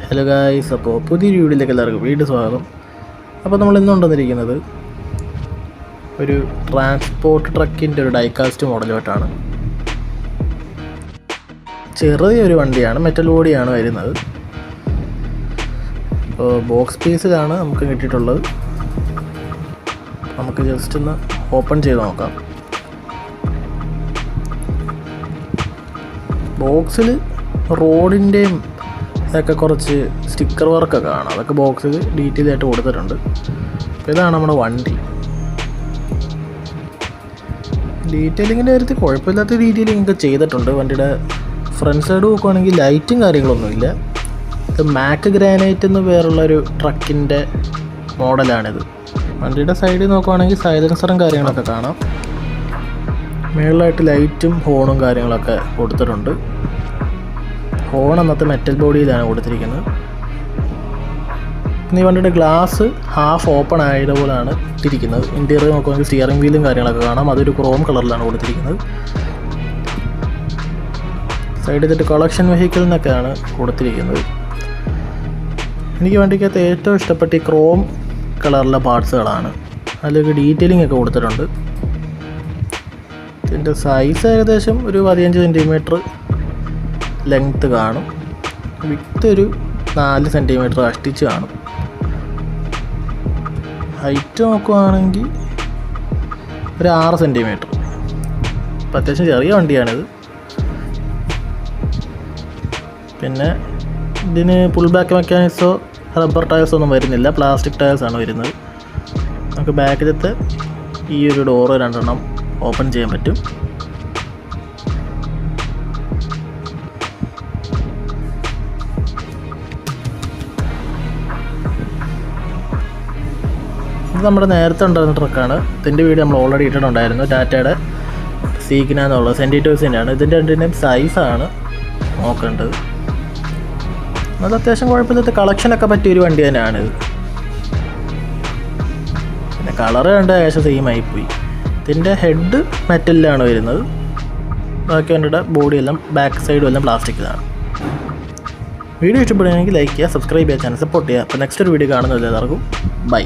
Hello guys, അപ്പോൾ പുതിയൊരു വീഡിയോയിലേക്ക് എല്ലാവർക്കും വീണ്ടും സ്വാഗതം. അപ്പോൾ നമ്മൾ ഇന്ന് കൊണ്ടുവന്നിരിക്കുന്നത് ഒരു ട്രാൻസ്പോർട്ട് ട്രക്കിൻ്റെ ഒരു ഡൈകാസ്റ്റ് മോഡലുമായിട്ടാണ്. ചെറിയൊരു വണ്ടിയാണ്, മെറ്റൽ ബോഡിയാണ് വരുന്നത്. അപ്പോൾ ബോക്സ് പീസിലാണ് നമുക്ക് കിട്ടിയിട്ടുള്ളത്. നമുക്ക് ജസ്റ്റ് ഒന്ന് ഓപ്പൺ ചെയ്ത് നോക്കാം. ബോക്സിൽ റോഡിൻ്റെയും ഒക്കെ കുറച്ച് സ്റ്റിക്കർ വർക്കൊക്കെ കാണാം. അതൊക്കെ ബോക്സിൽ ഡീറ്റെയിൽ ആയിട്ട് കൊടുത്തിട്ടുണ്ട്. അപ്പോൾ ഇതാണ് നമ്മുടെ വണ്ടി. ഡീറ്റെയിലിങ്ങിൻ്റെ കാര്യത്തിൽ കുഴപ്പമില്ലാത്ത ഡീറ്റെയിലിംഗ് ഒക്കെ ചെയ്തിട്ടുണ്ട്. വണ്ടിയുടെ ഫ്രണ്ട് സൈഡ് നോക്കുവാണെങ്കിൽ ലൈറ്റും കാര്യങ്ങളൊന്നുമില്ല. ഇത് മാക്ക് ഗ്രാനൈറ്റ് എന്ന് പേരുള്ളൊരു ട്രക്കിൻ്റെ മോഡലാണിത്. വണ്ടിയുടെ സൈഡിൽ നോക്കുവാണെങ്കിൽ സൈലൻസറും കാര്യങ്ങളൊക്കെ കാണാം. മുകളിലായിട്ട് ലൈറ്റും ഹോണും കാര്യങ്ങളൊക്കെ കൊടുത്തിട്ടുണ്ട്. ഹോൺ അന്നത്തെ മെറ്റൽ ബോഡിയിലാണ് കൊടുത്തിരിക്കുന്നത്. പിന്നെ ഈ വണ്ടിയുടെ ഗ്ലാസ് ഹാഫ് ഓപ്പൺ ആയതുപോലെയാണ് ഇട്ടിരിക്കുന്നത്. ഇൻറ്റീരിയർ നോക്കുവാണെങ്കിൽ സ്റ്റിയറിംഗ് വീലും കാര്യങ്ങളൊക്കെ കാണാം. അതൊരു ക്രോം കളറിലാണ് കൊടുത്തിരിക്കുന്നത്. സൈഡിൽ ഇതിട്ട് കളക്ഷൻ വെഹിക്കിൾ എന്നൊക്കെയാണ് കൊടുത്തിരിക്കുന്നത്. എനിക്ക് വണ്ടിക്കകത്ത് ഏറ്റവും ഇഷ്ടപ്പെട്ട ഈ ക്രോം കളറിലെ പാർട്സുകളാണ്. അതിലൊക്കെ ഡീറ്റെയിലിംഗ് ഒക്കെ കൊടുത്തിട്ടുണ്ട്. ഇതിൻ്റെ സൈസ് ഏകദേശം ഒരു 15 സെൻറ്റിമീറ്റർ ലെങ്ത്ത് കാണും. വിഡ്ത്ത് ഒരു 4 സെൻറ്റിമീറ്റർ കഷ്ടിച്ച് കാണും. ഹൈറ്റ് നോക്കുകയാണെങ്കിൽ ഒരു 6 സെൻറ്റിമീറ്റർ. അപ്പോൾ അത്യാവശ്യം ചെറിയ വണ്ടിയാണിത്. പിന്നെ ഇതിന് പുൾ ബാക്ക് മെക്കാനിക്സോ റബ്ബർ ടയേഴ്സോ ഒന്നും വരുന്നില്ല. പ്ലാസ്റ്റിക് ടയേഴ്സാണ് വരുന്നത്. നമുക്ക് ബാക്കിലത്തെ ഈ ഒരു ഡോറ് 2 ഓപ്പൺ ചെയ്യാൻ പറ്റും. ഇത് നമ്മുടെ നേരത്തെ ഉണ്ടായിരുന്ന ട്രക്കാണ്. ഇതിൻ്റെ വീഡിയോ നമ്മൾ ഓൾറെഡി ഇട്ടിട്ടുണ്ടായിരുന്നു. ടാറ്റയുടെ സീഗ്ന എന്നുള്ളത് സെൻറ്റിറ്റേഴ്സിൻ്റെയാണ്. ഇതിൻ്റെ രണ്ടിൻ്റെയും സൈസാണ് നോക്കേണ്ടത്. അത് അത്യാവശ്യം കുഴപ്പമില്ലാത്ത കളക്ഷനൊക്കെ പറ്റിയൊരു വണ്ടി തന്നെയാണിത്. പിന്നെ കളറ് കണ്ട് ഏകദേശം സെയിം ആയിപ്പോയി. ഇതിൻ്റെ ഹെഡ് മെറ്റലിലാണ് വരുന്നത്. ബാക്കി വണ്ടിയുടെ ബോഡിയെല്ലാം ബാക്ക് സൈഡും എല്ലാം പ്ലാസ്റ്റിക്കിലാണ്. വീഡിയോ ഇഷ്ടപ്പെടുകയാണെങ്കിൽ ലൈക്ക് ചെയ്യുക, സബ്സ്ക്രൈബ് ചെയ്യുക, ചാനൽ സപ്പോർട്ട് ചെയ്യുക. അപ്പോൾ നെക്സ്റ്റ് ഒരു വീഡിയോ കാണുന്നതിൽ എല്ലാവർക്കും ബൈ.